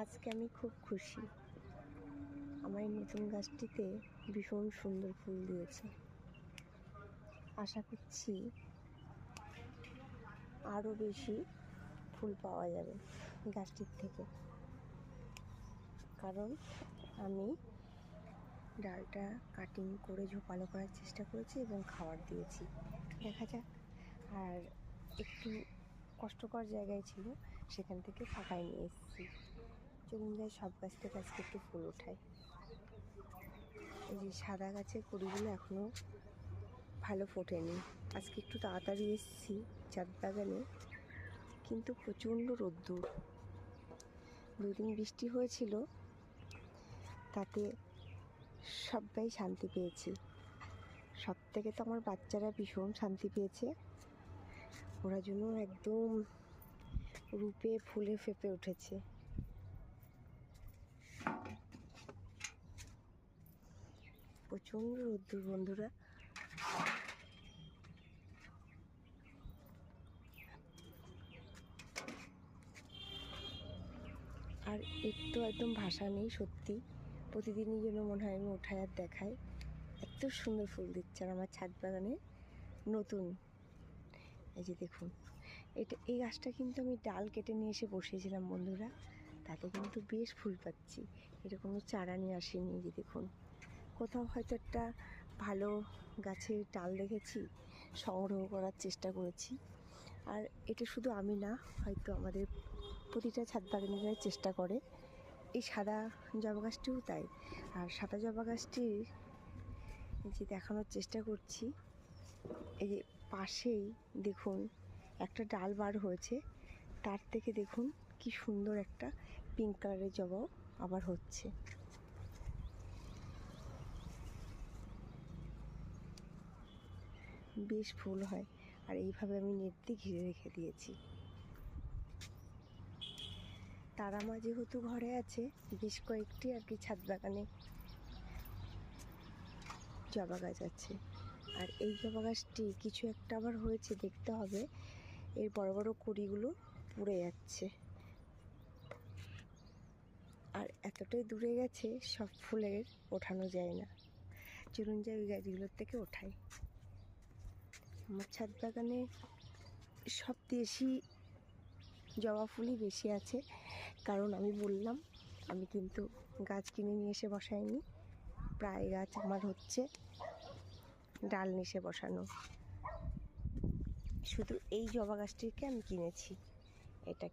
আজকে আমি খুব খুশি। আমার এই নতুন গাছটিতে ভীষণ সুন্দর ফুল দিয়েছে। আশা করছি আরও বেশি ফুল পাওয়া যাবে গাছটির থেকে, কারণ আমি ডালটা কাটিং করে ঝোপালো করার চেষ্টা করেছি এবং খাবার দিয়েছি। দেখা যাক। আর একটু কষ্টকর জায়গায় ছিল, সেখান থেকে ফাঁকায় নিয়ে এসেছি। চলুন যাই সব গাছ থেকে আজকে একটু ফুল ওঠাই। এই যে সাদা গাছের কুড়িগুলো এখনও ভালো ফোটেনি। আজকে একটু তাড়াতাড়ি এসেছি ছাদ বাগানে, কিন্তু প্রচণ্ড রোদ্দুর। দুদিন বৃষ্টি হয়েছিল, তাতে সবাই শান্তি পেয়েছি। সব থেকে তো আমার বাচ্চারা ভীষণ শান্তি পেয়েছে। ওরা জন্য একদম রূপে ফুলে ফেঁপে উঠেছে। প্রচণ্ড রোদ্দুর বন্ধুরা। আর এর তো একদম ভাষা নেই, সত্যি প্রতিদিনই যেন মনে হয় আমি ওঠাই আর দেখাই। এত সুন্দর ফুল দিচ্ছে। আর আমার ছাদ বাগানে নতুন, এই যে দেখুন, এই গাছটা কিন্তু আমি ডাল কেটে নিয়ে এসে বসিয়েছিলাম বন্ধুরা। তাতে কিন্তু বেশ ফুল পাচ্ছি। এটা কোনো চারা নিয়ে আসিনি। এই যে দেখুন, কোথাও হয়তো একটা ভালো গাছের ডাল দেখেছি, সংগ্রহ করার চেষ্টা করেছি। আর এটা শুধু আমি না, হয়তো আমাদের প্রতিটা ছাদ বাগানিরা চেষ্টা করে। এই সাদা জবা গাছটিও তাই। আর সাদা জবা গাছটির যে দেখানোর চেষ্টা করছি, এই যে পাশেই দেখুন একটা ডাল বার হয়েছে, তার থেকে দেখুন কি সুন্দর একটা পিঙ্ক কালারের জবাও আবার হচ্ছে। বেশ ফুল হয়। আর এইভাবে আমি নেট দিয়ে ঘিরে রেখে দিয়েছি। তারা মা যেহেতু ঘরে আছে, বেশ কয়েকটি আর কি ছাদ বাগানে জবা গাছ আছে। আর এই জবা গাছটি কিছু একটা আবার হয়েছে, দেখতে হবে। এর বড় বড় কুড়িগুলো পুড়ে যাচ্ছে। আর এতটাই দূরে গেছে, সব ফুলের ওঠানো যায় না। চলুন যাই ওই গাছগুলোর থেকে ওঠাই। আমার ছাদ বাগানে সব দেশি জবা ফুলই বেশি আছে, কারণ আমি বললাম আমি কিন্তু গাছ কিনে নিয়ে এসে বসাইনি। প্রায় গাছ আমার হচ্ছে ডাল নিচে বসানো। শুধু এই জবা গাছটিকে আমি কিনেছি, এটা